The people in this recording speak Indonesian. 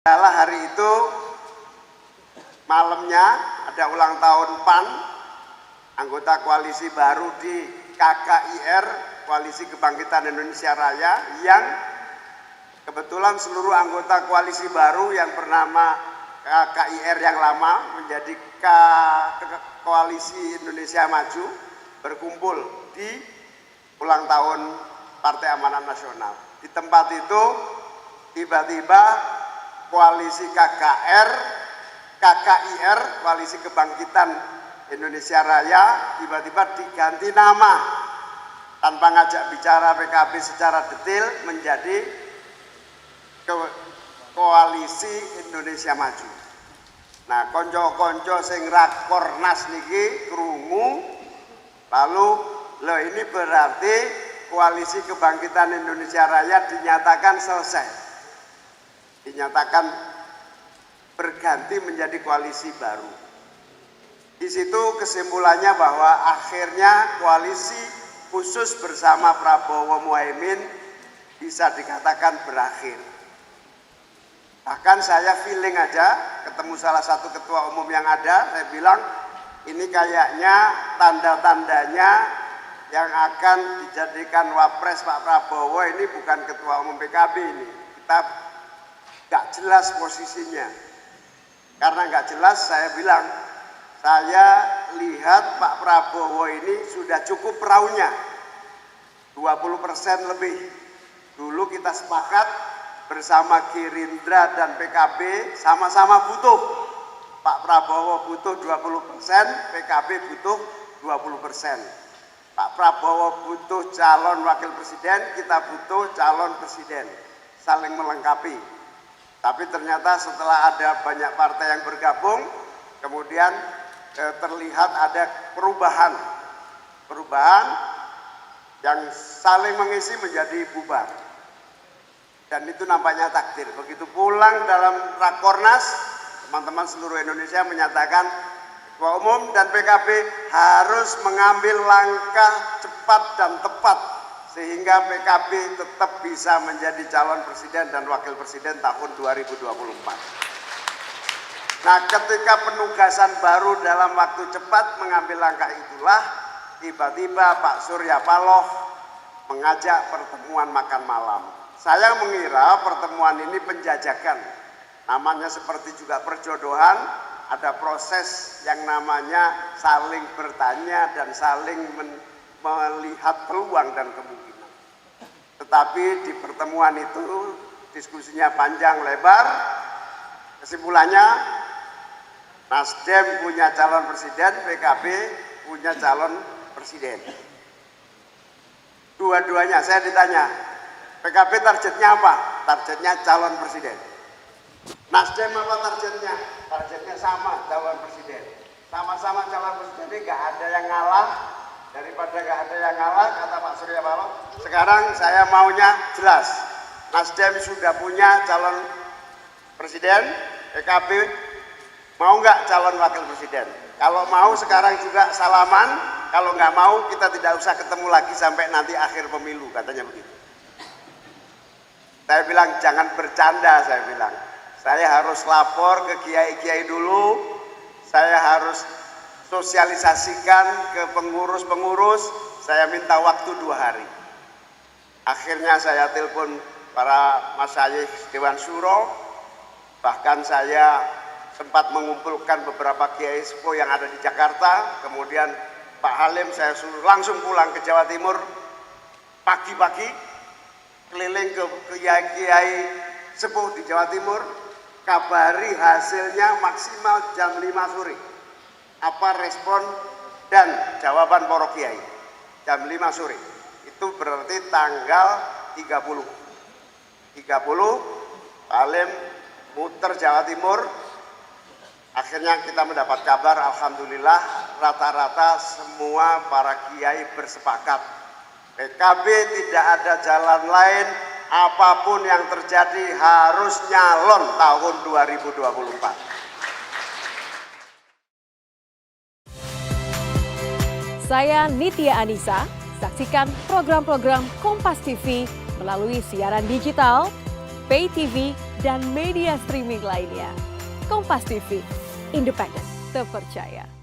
Adalah hari itu malamnya ada ulang tahun PAN, anggota koalisi baru di KKIR, Koalisi Kebangkitan Indonesia Raya, yang kebetulan seluruh anggota koalisi baru yang bernama KKIR yang lama menjadi Koalisi Indonesia Maju berkumpul di ulang tahun Partai Amanat Nasional. Di tempat itu tiba-tiba koalisi KKIR, Koalisi Kebangkitan Indonesia Raya, tiba-tiba diganti nama tanpa ngajak bicara PKB secara detail menjadi Koalisi Indonesia Maju. Nah, konco-konco sing rakornas niki krungu, lalu ini berarti Koalisi Kebangkitan Indonesia Raya dinyatakan selesai, dinyatakan berganti menjadi koalisi baru. Di situ kesimpulannya bahwa akhirnya koalisi khusus bersama Prabowo Muhaimin bisa dikatakan berakhir. Bahkan saya feeling aja ketemu salah satu ketua umum yang ada, saya bilang ini kayaknya tanda-tandanya yang akan dijadikan wapres Pak Prabowo ini bukan ketua umum PKB ini. Kita nggak jelas posisinya. Karena nggak jelas, saya bilang, saya lihat Pak Prabowo ini sudah cukup perahunya, 20% lebih. Dulu kita sepakat bersama Gerindra dan PKB sama-sama butuh. Pak Prabowo butuh 20%, PKB butuh 20%. Pak Prabowo butuh calon wakil presiden, kita butuh calon presiden. Saling melengkapi. Tapi ternyata setelah ada banyak partai yang bergabung, kemudian terlihat ada perubahan yang saling mengisi menjadi bubar. Dan itu nampaknya takdir. Begitu pulang dalam Rakornas, teman-teman seluruh Indonesia menyatakan Ketua Umum dan PKB harus mengambil langkah cepat dan tepat sehingga PKB tetap bisa menjadi calon presiden dan wakil presiden tahun 2024. Nah, ketika penugasan baru dalam waktu cepat mengambil langkah itulah, tiba-tiba Pak Surya Paloh mengajak pertemuan makan malam. Saya mengira pertemuan ini penjajakan, namanya seperti juga perjodohan, ada proses yang namanya saling bertanya dan saling melihat peluang dan kemungkinan. Tetapi di pertemuan itu diskusinya panjang lebar, kesimpulannya Nasdem punya calon presiden, PKB punya calon presiden. Dua-duanya saya ditanya, PKB targetnya apa? Targetnya calon presiden. Nasdem apa targetnya? Targetnya sama, calon presiden. Sama-sama calon presiden, ini gak ada yang ngalah. Daripada gak ada yang ngalah, kata Pak Surya Paloh, sekarang saya maunya jelas. Nasdem sudah punya calon presiden, PKB mau nggak calon wakil presiden? Kalau mau sekarang juga salaman, kalau nggak mau kita tidak usah ketemu lagi sampai nanti akhir pemilu, katanya begitu. Saya bilang jangan bercanda, saya bilang. Saya harus lapor ke kiai-kiai dulu, saya harus sosialisasikan ke pengurus-pengurus, saya minta waktu 2 hari. Akhirnya saya telepon para masyayikh Dewan Syuro, bahkan saya sempat mengumpulkan beberapa kiai sepuh yang ada di Jakarta, kemudian Pak Halim saya suruh langsung pulang ke Jawa Timur, pagi-pagi keliling ke kiai-kiai sepuh di Jawa Timur, kabari hasilnya maksimal jam 5 sore. Apa respon dan jawaban para kiai jam 5 sore. Itu berarti tanggal 30 Halim muter Jawa Timur. Akhirnya kita mendapat kabar, alhamdulillah rata-rata semua para kiai bersepakat PKB tidak ada jalan lain, apapun yang terjadi harus nyalon tahun 2024. Saya Nitya Anissa, saksikan program-program Kompas TV melalui siaran digital, pay TV, dan media streaming lainnya. Kompas TV, independen, terpercaya.